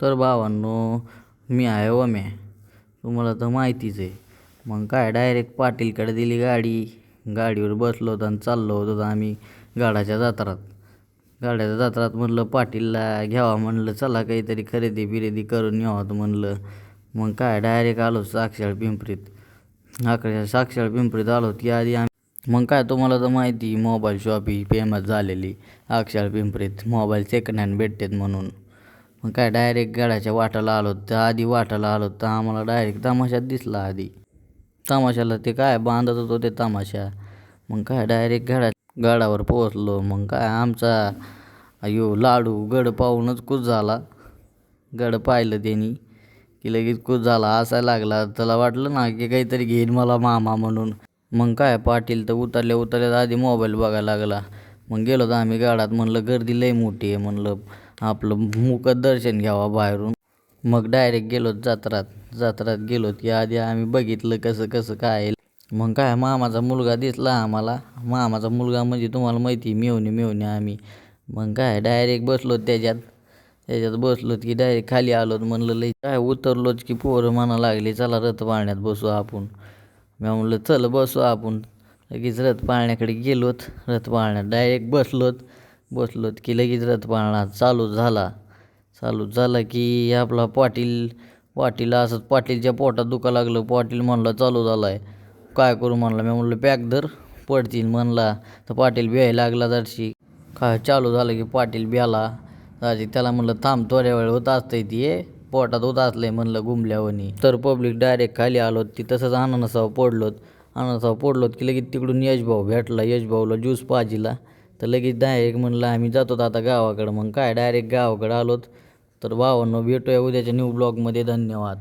तर भावांनो, मी आहे ओम्या. तुम्हाला तर माहितीच आहे. मग काय डायरेक्ट पाटीलकडे दिली गाडी. गाडीवर बसलो होतो आणि चाललो होतो आम्ही गाडाच्या जत्रात. गाड्याच्या जत्रात म्हणलं पाटीलला घ्यावा, म्हणलं चला काहीतरी खरेदी बिरेदी करून यावं म्हणलं. मग काय डायरेक्ट आलो साक्षाळ पिंपरीत. साक्षाळ पिंपरीत आलो की आधी मग काय तुम्हाला तर माहिती, मोबाईल शॉप ही फेमस झालेली अक्षाळ पिंपरीत. मोबाईल सेकंड हँड भेटतात म्हणून. मग काय डायरेक्ट गडाच्या वाटाला आलो. तर आधी वाटाला आलो तर आम्हाला डायरेक्ट तमाशात दिसला. आधी तमाशाला ते काय बांधत होतो ते तमाशा. मग काय डायरेक्ट गडावर पोहोचलो. मग काय आमचा लाडू गड पाहूनच खुश झाला. गड पाहिलं त्यांनी की लगेच खुश झाला, हसायला लागला. त्याला वाटलं ना की काहीतरी घेईन मला मामा म्हणून. मग काय पाटील तर उतरल्या आधी मोबाईल बघायला लागला. मग गेलो तर आम्ही गाडात. म्हणलं गर्दी लई मोठी आहे, म्हणलं आपलं मुकत दर्शन घ्यावा बाहेरून. मग डायरेक्ट गेलो जत्रात गेलो की आधी आम्ही बघितलं कसं कसं काय. मग काय मामाचा मुलगा दिसला आम्हाला. मामाचा मुलगा म्हणजे तुम्हाला माहिती, मेवणे आम्ही. मग काय डायरेक्ट बसलो त्याच्यात बसलोत की डायरेक्ट खाली आलोत. म्हणलं लई काय उतरलोच की पोरं म्हणा लागली चला रथ पाळण्यात बसू आपण. मी म्हणलं चल बसू आपण. लगेच रथ पाळण्याकडे गेलोत. रथ पाळण्यात डायरेक्ट बसलोत की लगेच रथ पाळणा चालू झाला की आपला पाटील असंच पाटीलच्या पोटात दुखा लागलं. पाटील म्हणला चालू झाला आहे, काय करू म्हणला. मी म्हणलं पॅक धर पडतील म्हणला. तर पाटील बिहायला लागला जरशी. काय चालू झालं की पाटील बिहाला जरशी. त्याला म्हणलं थांब, थोड्या वेळ होत असतंय ती पोटात होत असलंय म्हणलं गुंबल्यावनी. तर पब्लिक डायरेक्ट खाली आलोत. ती तसंच अननसाव पडलोत की लगेच तिकडून यशभाऊ भेटला. यशभाऊला ज्यूस पाजिला. तर लगेच डायरेक्ट म्हणलं आम्ही जातो आता गावाकडं. मग काय डायरेक्ट गावाकडं आलोत. तर भावांनो, भेटूया उद्याच्या न्यू ब्लॉगमध्ये. धन्यवाद.